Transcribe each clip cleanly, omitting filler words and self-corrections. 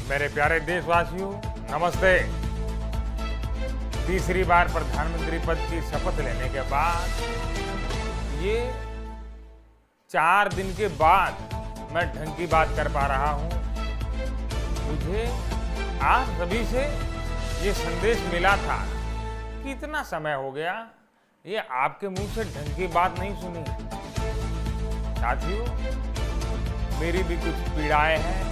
मेरे प्यारे देशवासियों, नमस्ते। तीसरी बार प्रधानमंत्री पद की शपथ लेने के बाद ये 4 दिन के बाद मैं ढंग की बात कर पा रहा हूं। मुझे आप सभी से ये संदेश मिला था कि इतना समय हो गया, ये आपके मुंह से ढंग की बात नहीं सुनी। साथियों, मेरी भी कुछ पीड़ाएं हैं,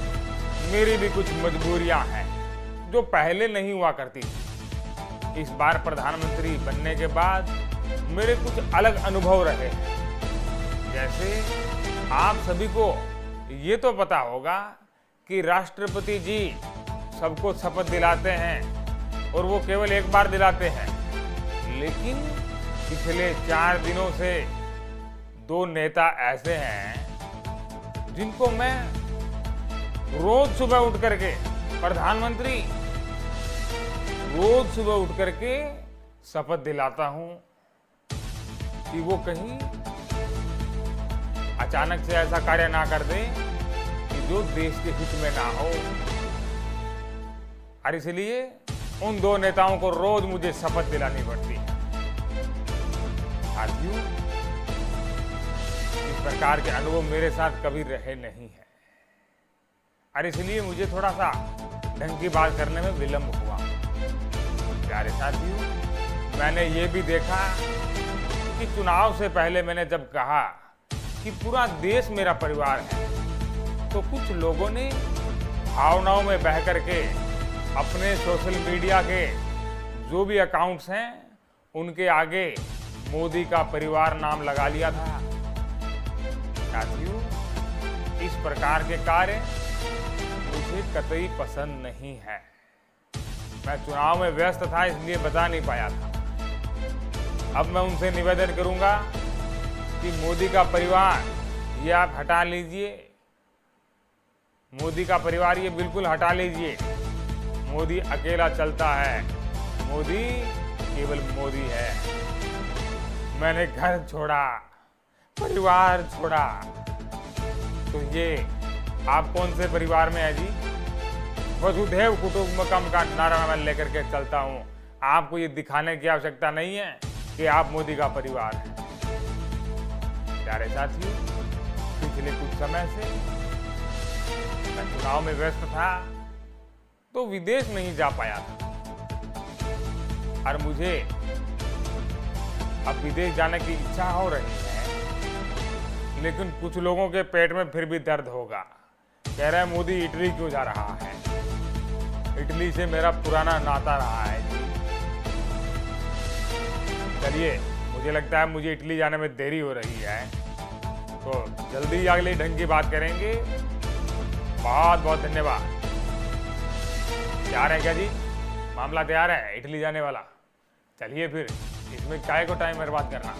मेरी भी कुछ मजबूरियां हैं जो पहले नहीं हुआ करती थी। इस बार प्रधानमंत्री बनने के बाद मेरे कुछ अलग अनुभव रहे हैं। जैसे आप सभी को ये तो पता होगा कि राष्ट्रपति जी सबको शपथ दिलाते हैं और वो केवल एक बार दिलाते हैं, लेकिन पिछले 4 दिनों से 2 नेता ऐसे हैं जिनको मैं रोज सुबह उठ करके प्रधानमंत्री रोज सुबह उठ करके शपथ दिलाता हूं कि वो कहीं अचानक से ऐसा कार्य ना कर दे कि जो देश के हित में ना हो। और इसलिए उन 2 नेताओं को रोज मुझे शपथ दिलानी पड़ती है। साथियों, इस प्रकार के अनुभव मेरे साथ कभी रहे नहीं है और इसलिए मुझे थोड़ा सा ढंग की बात करने में विलंब हुआ। प्यारे साथियों, मैंने ये भी देखा कि चुनाव से पहले मैंने जब कहा कि पूरा देश मेरा परिवार है, तो कुछ लोगों ने भावनाओं में बह करके अपने सोशल मीडिया के जो भी अकाउंट्स हैं उनके आगे मोदी का परिवार नाम लगा लिया था। साथियों, इस प्रकार के कार्य मुझे कतई पसंद नहीं है। मैं चुनाव में व्यस्त था, इसलिए बता नहीं पाया था। अब मैं उनसे निवेदन करूंगा कि मोदी का परिवार ये आप हटा लीजिए। मोदी का परिवार ये बिल्कुल हटा लीजिए। मोदी अकेला चलता है, मोदी केवल मोदी है। मैंने घर छोड़ा, परिवार छोड़ा, तो ये आप कौन से परिवार में है जी? वसुधैव कुटुंबकम का नारा मैं लेकर के चलता हूं। आपको ये दिखाने की आवश्यकता नहीं है कि आप मोदी का परिवार हैं। प्यारे साथियों, पिछले कुछ समय से मैं चुनाव में व्यस्त था तो विदेश नहीं जा पाया था और मुझे अब विदेश जाने की इच्छा हो रही है, लेकिन कुछ लोगों के पेट में फिर भी दर्द होगा। कह रहे हैं मोदी इटली क्यों जा रहा है? इटली से मेरा पुराना नाता रहा है जी। चलिए, मुझे लगता है मुझे इटली जाने में देरी हो रही है, तो जल्दी अगली ढंग की बात करेंगे। बहुत बहुत धन्यवाद। तैयार है क्या जी? मामला तैयार है इटली जाने वाला? चलिए फिर, इसमें काय को टाइम बर्बाद करना।